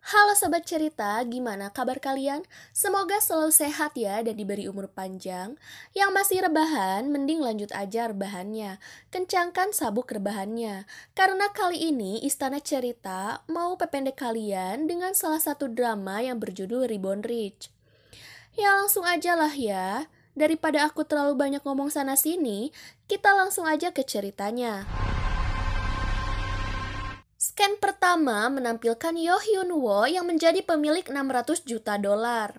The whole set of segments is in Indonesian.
Halo Sobat Cerita, gimana kabar kalian? Semoga selalu sehat ya dan diberi umur panjang. Yang masih rebahan, mending lanjut aja rebahannya. Kencangkan sabuk rebahannya. Karena kali ini Istana Cerita mau pependek kalian dengan salah satu drama yang berjudul Reborn Rich. Ya langsung aja lah ya. Daripada aku terlalu banyak ngomong sana-sini, kita langsung aja ke ceritanya. Scan pertama menampilkan Yo Hyun Woo yang menjadi pemilik 600 juta dolar.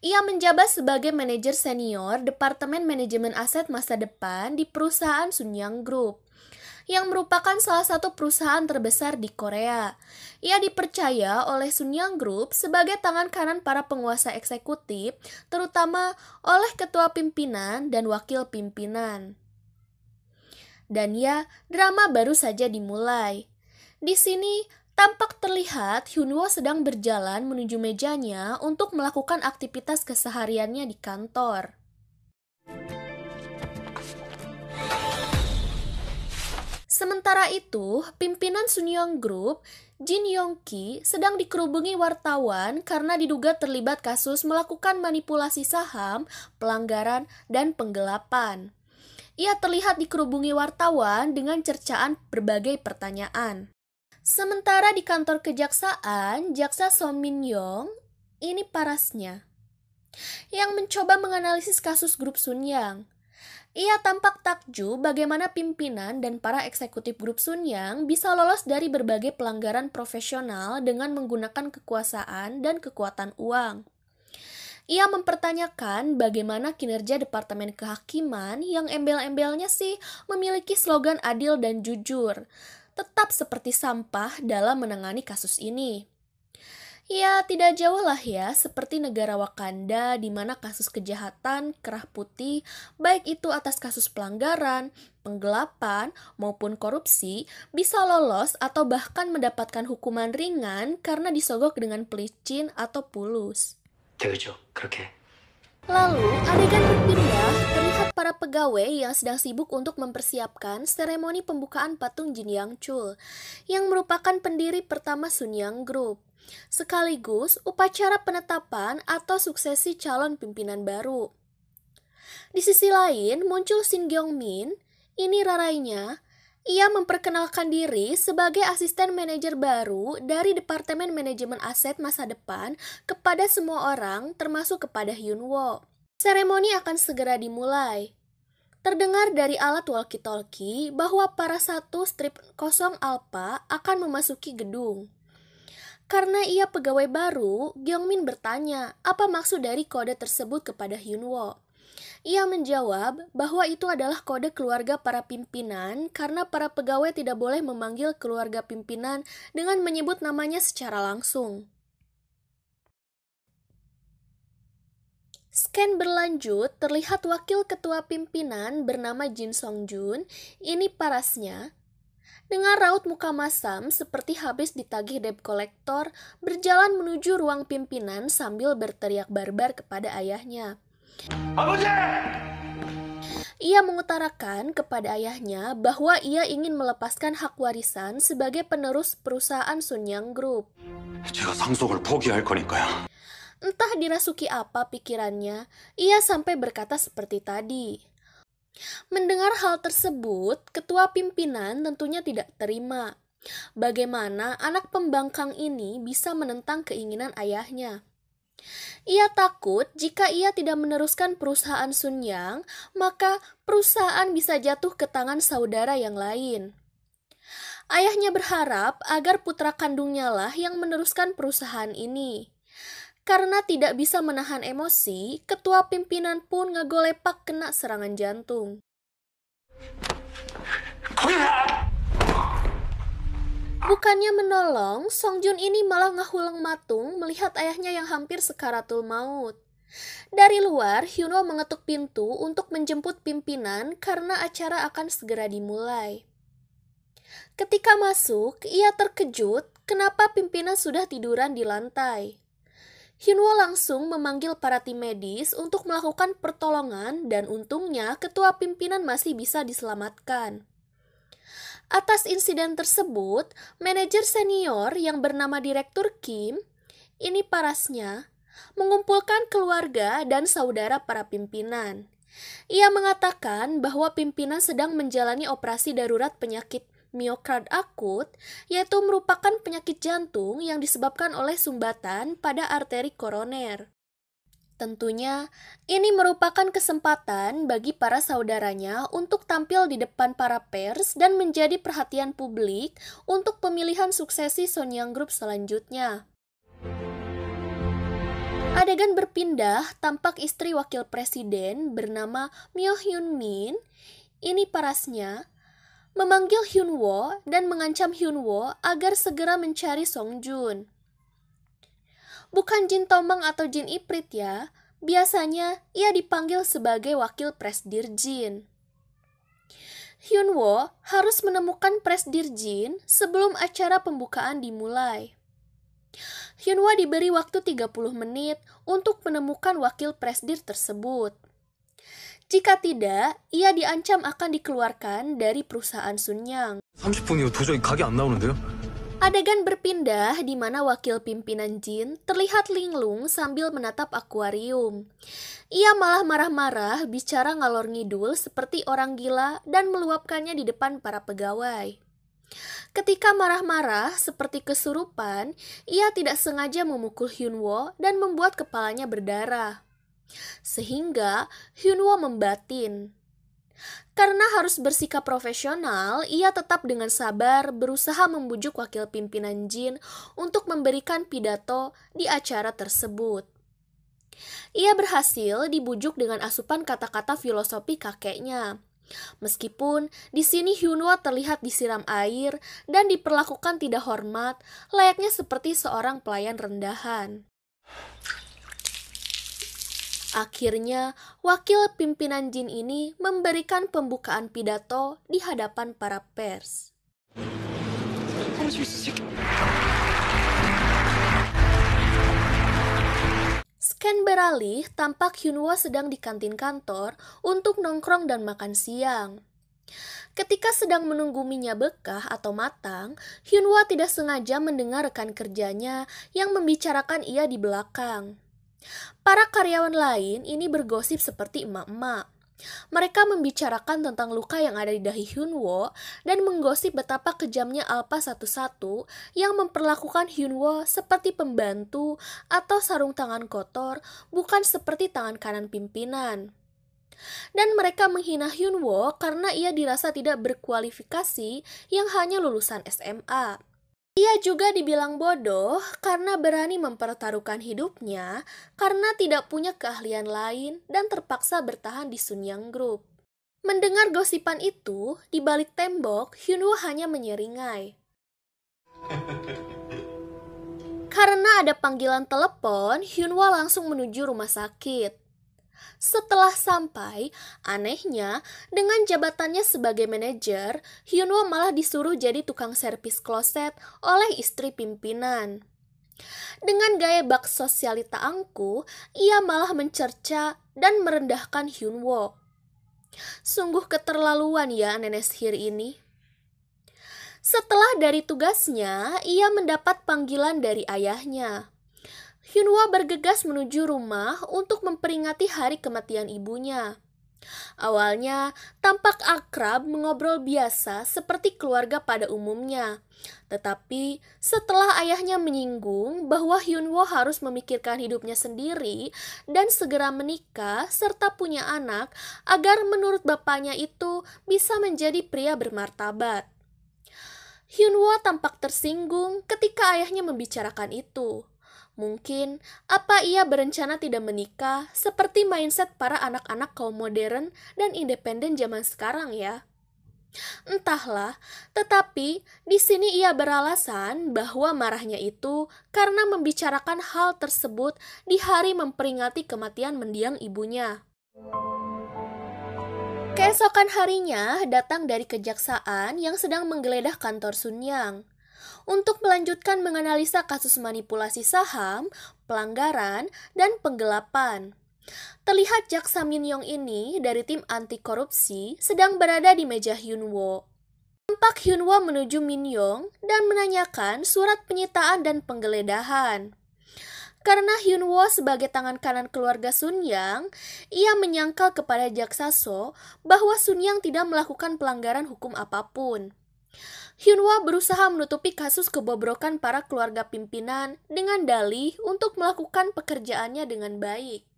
Ia menjabat sebagai manajer senior Departemen Manajemen Aset Masa Depan di perusahaan Sunyang Group, yang merupakan salah satu perusahaan terbesar di Korea. Ia dipercaya oleh Sunyang Group sebagai tangan kanan para penguasa eksekutif, terutama oleh ketua pimpinan dan wakil pimpinan. Dan ya, drama baru saja dimulai. Di sini, tampak terlihat Hyunwoo sedang berjalan menuju mejanya untuk melakukan aktivitas kesehariannya di kantor. Sementara itu, pimpinan Sunyong Group, Jin Yong-ki, sedang dikerubungi wartawan karena diduga terlibat kasus melakukan manipulasi saham, pelanggaran, dan penggelapan. Ia terlihat dikerubungi wartawan dengan cercaan berbagai pertanyaan. Sementara di kantor kejaksaan, Jaksa Son Min Yong, ini parasnya, yang mencoba menganalisis kasus grup Sunyang. Ia tampak takjub bagaimana pimpinan dan para eksekutif grup Sunyang bisa lolos dari berbagai pelanggaran profesional dengan menggunakan kekuasaan dan kekuatan uang. Ia mempertanyakan bagaimana kinerja Departemen Kehakiman yang embel-embelnya sih memiliki slogan adil dan jujur, tetap seperti sampah dalam menangani kasus ini. Ya, tidak jauh lah ya, seperti negara Wakanda di mana kasus kejahatan, kerah putih, baik itu atas kasus pelanggaran, penggelapan, maupun korupsi, bisa lolos atau bahkan mendapatkan hukuman ringan karena disogok dengan pelicin atau pulus. Lalu, adegan berpindah, terlihat para pegawai yang sedang sibuk untuk mempersiapkan seremoni pembukaan patung Jin Yang Chul, yang merupakan pendiri pertama Sunyang Group, sekaligus upacara penetapan atau suksesi calon pimpinan baru. Di sisi lain, muncul Shin Gyong Min, ini rarainya. Ia memperkenalkan diri sebagai asisten manajer baru dari Departemen Manajemen Aset Masa Depan kepada semua orang, termasuk kepada Hyunwoo. Seremoni akan segera dimulai. Terdengar dari alat walkie-talkie bahwa para satu strip kosong Alpha akan memasuki gedung. Karena ia pegawai baru, Gyongmin bertanya apa maksud dari kode tersebut kepada Hyunwoo. Ia menjawab bahwa itu adalah kode keluarga para pimpinan karena para pegawai tidak boleh memanggil keluarga pimpinan dengan menyebut namanya secara langsung. Scan berlanjut, terlihat wakil ketua pimpinan bernama Jin Song-jun, ini parasnya, dengan raut muka masam seperti habis ditagih debt collector, berjalan menuju ruang pimpinan sambil berteriak barbar kepada ayahnya. Ia mengutarakan kepada ayahnya bahwa ia ingin melepaskan hak warisan sebagai penerus perusahaan Sunyang Group. Entah dirasuki apa pikirannya, ia sampai berkata seperti tadi. Mendengar hal tersebut, ketua pimpinan tentunya tidak terima. Bagaimana anak pembangkang ini bisa menentang keinginan ayahnya? Ia takut jika ia tidak meneruskan perusahaan Sunyang, maka perusahaan bisa jatuh ke tangan saudara yang lain. Ayahnya berharap agar putra kandungnya lah yang meneruskan perusahaan ini. Karena tidak bisa menahan emosi, ketua pimpinan pun ngagolepak kena serangan jantung. Bukannya menolong, Songjun ini malah ngahuleng matung melihat ayahnya yang hampir sekaratul maut. Dari luar, Hyunwoo mengetuk pintu untuk menjemput pimpinan karena acara akan segera dimulai. Ketika masuk, ia terkejut kenapa pimpinan sudah tiduran di lantai. Hyunwoo langsung memanggil para tim medis untuk melakukan pertolongan dan untungnya ketua pimpinan masih bisa diselamatkan. Atas insiden tersebut, manajer senior yang bernama Direktur Kim, ini parasnya, mengumpulkan keluarga dan saudara para pimpinan. Ia mengatakan bahwa pimpinan sedang menjalani operasi darurat penyakit miokard akut, yaitu merupakan penyakit jantung yang disebabkan oleh sumbatan pada arteri koroner. Tentunya, ini merupakan kesempatan bagi para saudaranya untuk tampil di depan para pers dan menjadi perhatian publik untuk pemilihan suksesi Sonyang Group selanjutnya. Adegan berpindah tampak istri wakil presiden bernama Myo Hyun Min, ini parasnya, memanggil Hyun Woo dan mengancam Hyun Woo agar segera mencari Song Joon. Bukan Jin Tomang atau Jin Iprit ya, biasanya ia dipanggil sebagai wakil Presdir Jin. Hyun Woo harus menemukan Presdir Jin sebelum acara pembukaan dimulai. Hyun Woo diberi waktu 30 menit untuk menemukan wakil Presdir tersebut. Jika tidak, ia diancam akan dikeluarkan dari perusahaan Sunyang. 30분이요. 도저히 각이 안 나오는데요. Adegan berpindah di mana wakil pimpinan Jin terlihat linglung sambil menatap akuarium. Ia malah marah-marah bicara ngalor ngidul seperti orang gila dan meluapkannya di depan para pegawai. Ketika marah-marah seperti kesurupan, ia tidak sengaja memukul Hyun Woo dan membuat kepalanya berdarah. Sehingga Hyun Woo membatin. Karena harus bersikap profesional, ia tetap dengan sabar berusaha membujuk wakil pimpinan Jin untuk memberikan pidato di acara tersebut. Ia berhasil dibujuk dengan asupan kata-kata filosofi kakeknya. Meskipun di sini Hyun Woo terlihat disiram air dan diperlakukan tidak hormat, layaknya seperti seorang pelayan rendahan. Akhirnya, wakil pimpinan Jin ini memberikan pembukaan pidato di hadapan para pers. Scan beralih, tampak Hyun Woo sedang di kantin kantor untuk nongkrong dan makan siang. Ketika sedang menunggu minyak bekah atau matang, Hyun Woo tidak sengaja mendengar rekan kerjanya yang membicarakan ia di belakang. Para karyawan lain ini bergosip seperti emak-emak. Mereka membicarakan tentang luka yang ada di dahi Hyun Woo dan menggosip betapa kejamnya Alpa 11 yang memperlakukan Hyun Woo seperti pembantu atau sarung tangan kotor, bukan seperti tangan kanan pimpinan. Dan mereka menghina Hyun Woo karena ia dirasa tidak berkualifikasi yang hanya lulusan SMA. Ia juga dibilang bodoh karena berani mempertaruhkan hidupnya karena tidak punya keahlian lain dan terpaksa bertahan di Sunyang Group. Mendengar gosipan itu, di balik tembok, Hyun Woo hanya menyeringai. Karena ada panggilan telepon, Hyun Woo langsung menuju rumah sakit. Setelah sampai, anehnya, dengan jabatannya sebagai manajer, Hyun Woo malah disuruh jadi tukang servis kloset oleh istri pimpinan. Dengan gaya bak sosialita angkuh, ia malah mencerca dan merendahkan Hyun Woo. Sungguh keterlaluan ya nenek sihir ini. Setelah dari tugasnya, ia mendapat panggilan dari ayahnya. Hyun Woo bergegas menuju rumah untuk memperingati hari kematian ibunya. Awalnya, tampak akrab mengobrol biasa seperti keluarga pada umumnya. Tetapi, setelah ayahnya menyinggung bahwa Hyun Woo harus memikirkan hidupnya sendiri dan segera menikah serta punya anak agar menurut bapaknya itu bisa menjadi pria bermartabat. Hyun Woo tampak tersinggung ketika ayahnya membicarakan itu. Mungkin, apa ia berencana tidak menikah seperti mindset para anak-anak kaum modern dan independen zaman sekarang ya? Entahlah, tetapi di sini ia beralasan bahwa marahnya itu karena membicarakan hal tersebut di hari memperingati kematian mendiang ibunya. Keesokan harinya datang dari kejaksaan yang sedang menggeledah kantor Sunyang untuk melanjutkan menganalisa kasus manipulasi saham, pelanggaran, dan penggelapan. Terlihat Jaksa Min Yong ini dari tim anti korupsi sedang berada di meja Hyun Woo. Tampak Hyunwoo menuju Minyong dan menanyakan surat penyitaan dan penggeledahan. Karena Hyunwoo sebagai tangan kanan keluarga Sunyang, ia menyangkal kepada jaksa So bahwa Sunyang tidak melakukan pelanggaran hukum apapun. Hyunwoo berusaha menutupi kasus kebobrokan para keluarga pimpinan dengan dalih untuk melakukan pekerjaannya dengan baik.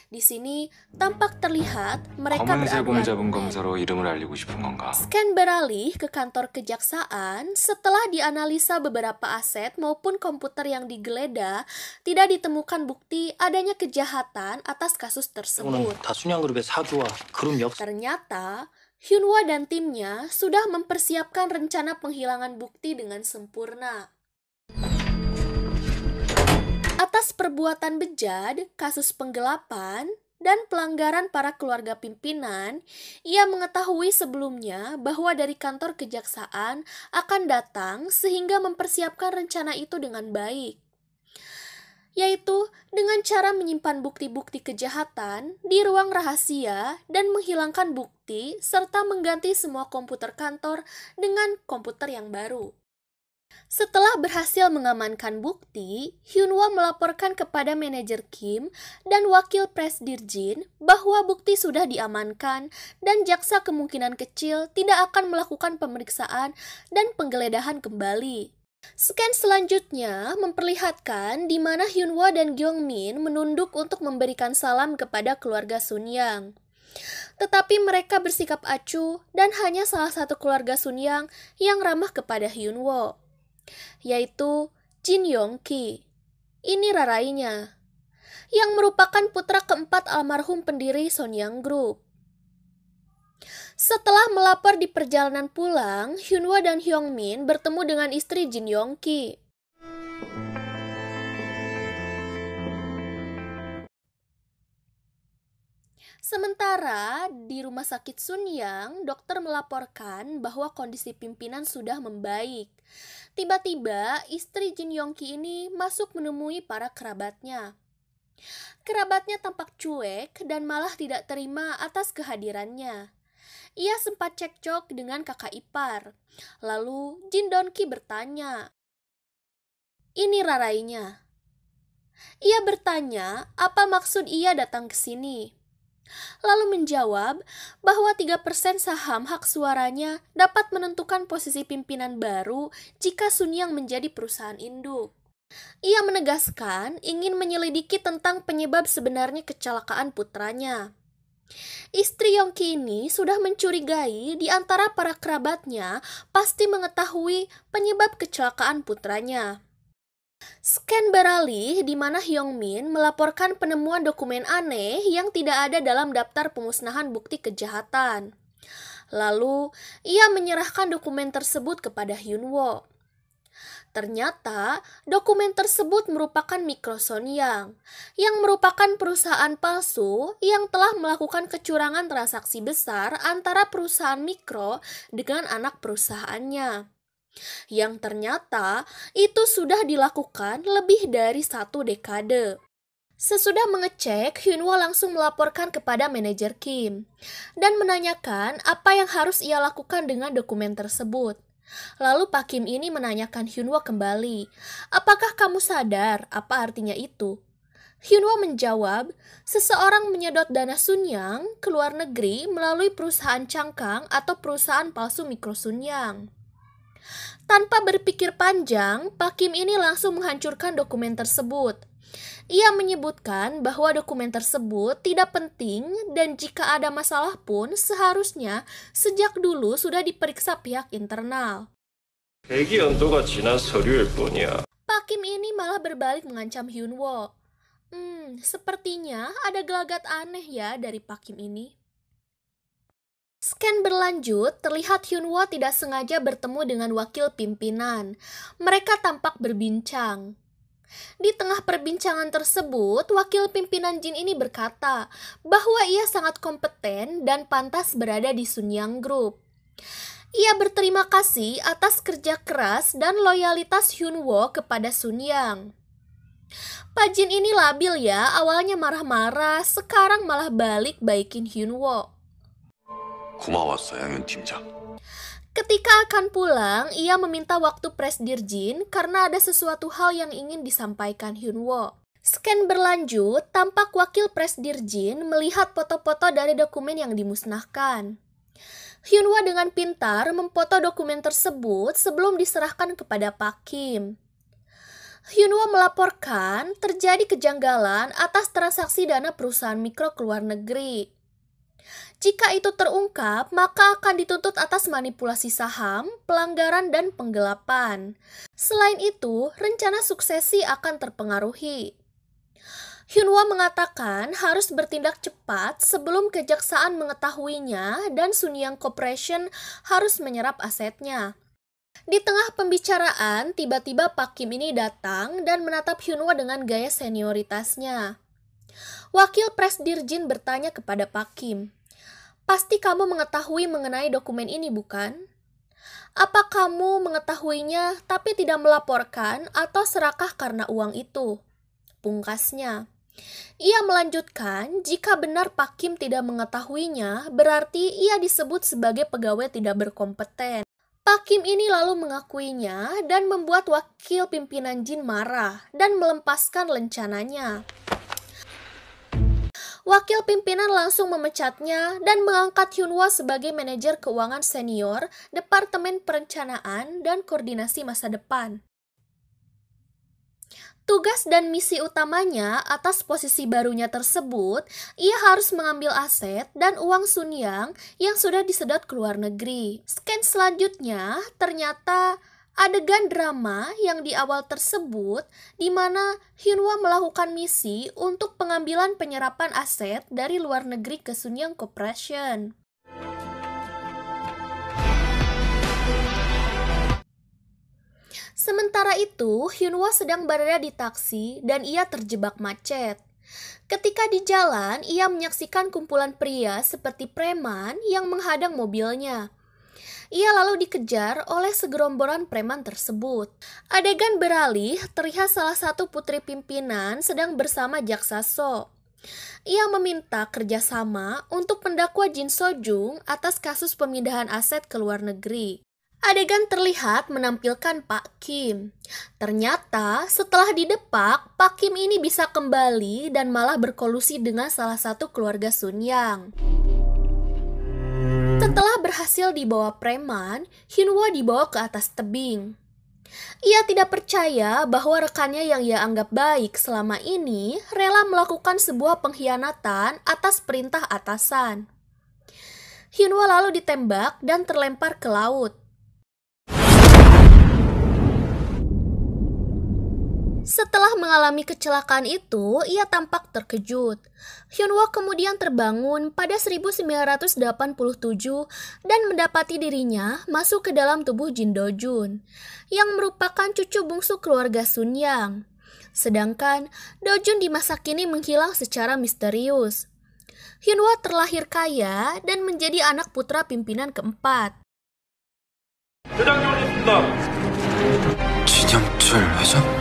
Di sini tampak terlihat mereka 검은색 공 잡은 beradu-argumen. 검사로 이름을 알리고 싶은 건가? Scan beralih ke kantor kejaksaan setelah dianalisa beberapa aset maupun komputer yang digeledah, tidak ditemukan bukti adanya kejahatan atas kasus tersebut. 다 순양그룹의 사주와 그룹 역 Ternyata, Hyunwoo dan timnya sudah mempersiapkan rencana penghilangan bukti dengan sempurna. Atas perbuatan bejat, kasus penggelapan, dan pelanggaran para keluarga pimpinan, ia mengetahui sebelumnya bahwa dari kantor kejaksaan akan datang sehingga mempersiapkan rencana itu dengan baik, yaitu dengan cara menyimpan bukti-bukti kejahatan di ruang rahasia dan menghilangkan bukti serta mengganti semua komputer kantor dengan komputer yang baru. Setelah berhasil mengamankan bukti, Hyunwoo melaporkan kepada manajer Kim dan wakil Presdirjin bahwa bukti sudah diamankan dan jaksa kemungkinan kecil tidak akan melakukan pemeriksaan dan penggeledahan kembali. Scan selanjutnya memperlihatkan di mana Hyunwoo dan Gyeongmin menunduk untuk memberikan salam kepada keluarga Sunyang. Tetapi mereka bersikap acuh dan hanya salah satu keluarga Sunyang yang ramah kepada Hyunwoo, yaitu Jin Yong-ki. Ini rarainya, yang merupakan putra keempat almarhum pendiri Sunyang Group. Setelah melapor di perjalanan pulang, Hyunwoo dan Hyungmin bertemu dengan istri Jin Yong-ki. Sementara di rumah sakit Sunyang, dokter melaporkan bahwa kondisi pimpinan sudah membaik. Tiba-tiba, istri Jin Yong-ki ini masuk menemui para kerabatnya. Kerabatnya tampak cuek dan malah tidak terima atas kehadirannya. Ia sempat cekcok dengan kakak ipar. Lalu Jin Dong-ki bertanya, "Ini rarainya." Ia bertanya apa maksud ia datang ke sini. Lalu menjawab bahwa 3% saham hak suaranya dapat menentukan posisi pimpinan baru jika Sunyang menjadi perusahaan induk. Ia menegaskan ingin menyelidiki tentang penyebab sebenarnya kecelakaan putranya. Istri Yongki ini sudah mencurigai di antara para kerabatnya pasti mengetahui penyebab kecelakaan putranya. Scan beralih di mana Hyungmin melaporkan penemuan dokumen aneh yang tidak ada dalam daftar pemusnahan bukti kejahatan. Lalu, ia menyerahkan dokumen tersebut kepada Hyunwoo. Ternyata, dokumen tersebut merupakan Microsunyang, yang merupakan perusahaan palsu yang telah melakukan kecurangan transaksi besar antara perusahaan mikro dengan anak perusahaannya. Yang ternyata itu sudah dilakukan lebih dari 1 dekade. Sesudah mengecek, Hyunwoo langsung melaporkan kepada manajer Kim dan menanyakan apa yang harus ia lakukan dengan dokumen tersebut. Lalu Pak Kim ini menanyakan Hyunwoo kembali, "Apakah kamu sadar apa artinya itu?" Hyunwoo menjawab, "Seseorang menyedot dana Sunyang ke luar negeri melalui perusahaan cangkang atau perusahaan palsu Microsunyang." Tanpa berpikir panjang, Pak Kim ini langsung menghancurkan dokumen tersebut. Ia menyebutkan bahwa dokumen tersebut tidak penting dan jika ada masalah pun seharusnya sejak dulu sudah diperiksa pihak internal. 대기 연도가 지난 서류일 뿐이야. Pak Kim ini malah berbalik mengancam Hyunwoo. Sepertinya ada gelagat aneh ya dari Pak Kim ini. Scan berlanjut, terlihat Hyunwoo tidak sengaja bertemu dengan wakil pimpinan. Mereka tampak berbincang. Di tengah perbincangan tersebut, wakil pimpinan Jin ini berkata bahwa ia sangat kompeten dan pantas berada di Sunyang Group. Ia berterima kasih atas kerja keras dan loyalitas Hyunwoo kepada Sunyang. Pak Jin ini labil ya, awalnya marah-marah, sekarang malah balik baikin Hyunwoo. 고마웠어, 양현 팀장. Ketika akan pulang, ia meminta waktu Presdir Jin karena ada sesuatu hal yang ingin disampaikan Hyunwoo. Scan berlanjut, tampak wakil Presdir Jin melihat foto-foto dari dokumen yang dimusnahkan. Hyunwoo dengan pintar memfoto dokumen tersebut sebelum diserahkan kepada Pak Kim. Hyunwoo melaporkan terjadi kejanggalan atas transaksi dana perusahaan mikro ke luar negeri. Jika itu terungkap, maka akan dituntut atas manipulasi saham, pelanggaran, dan penggelapan. Selain itu, rencana suksesi akan terpengaruhi. Hyunwoo mengatakan harus bertindak cepat sebelum kejaksaan mengetahuinya dan Sunyang Corporation harus menyerap asetnya. Di tengah pembicaraan, tiba-tiba Pak Kim ini datang dan menatap Hyunwoo dengan gaya senioritasnya. Wakil Presdir Jin bertanya kepada Pak Kim, "Pasti kamu mengetahui mengenai dokumen ini, bukan? Apa kamu mengetahuinya tapi tidak melaporkan atau serakah karena uang itu?" Pungkasnya. Ia melanjutkan, jika benar Pak Kim tidak mengetahuinya, berarti ia disebut sebagai pegawai tidak berkompeten. Pak Kim ini lalu mengakuinya dan membuat wakil pimpinan Jin marah dan melepaskan rencananya. Wakil pimpinan langsung memecatnya dan mengangkat Hyunwoo sebagai manajer keuangan senior Departemen Perencanaan dan Koordinasi Masa Depan. Tugas dan misi utamanya atas posisi barunya tersebut, ia harus mengambil aset dan uang Sunyang yang sudah disedot ke luar negeri. Scan selanjutnya, ternyata adegan drama yang di awal tersebut, di mana Hyunwoo melakukan misi untuk pengambilan penyerapan aset dari luar negeri ke Sunyang Corporation. Sementara itu, Hyunwoo sedang berada di taksi dan ia terjebak macet. Ketika di jalan, ia menyaksikan kumpulan pria seperti preman yang menghadang mobilnya. Ia lalu dikejar oleh segerombolan preman tersebut. Adegan beralih, terlihat salah satu putri pimpinan sedang bersama Jaksa So. Ia meminta kerjasama untuk mendakwa Jin Sojung atas kasus pemindahan aset ke luar negeri. Adegan terlihat menampilkan Pak Kim. Ternyata setelah didepak, Pak Kim ini bisa kembali dan malah berkolusi dengan salah satu keluarga Sunyang. Setelah berhasil dibawa preman, Hyunwoo dibawa ke atas tebing. Ia tidak percaya bahwa rekannya yang ia anggap baik selama ini rela melakukan sebuah pengkhianatan atas perintah atasan. Hyunwoo lalu ditembak dan terlempar ke laut. Setelah mengalami kecelakaan itu, ia tampak terkejut. Hyunwoo kemudian terbangun pada 1987 dan mendapati dirinya masuk ke dalam tubuh Jin Do-jun, yang merupakan cucu bungsu keluarga Sunyang. Sedangkan Do-jun di masa kini menghilang secara misterius. Hyunwoo terlahir kaya dan menjadi anak putra pimpinan keempat. 진영철 회장?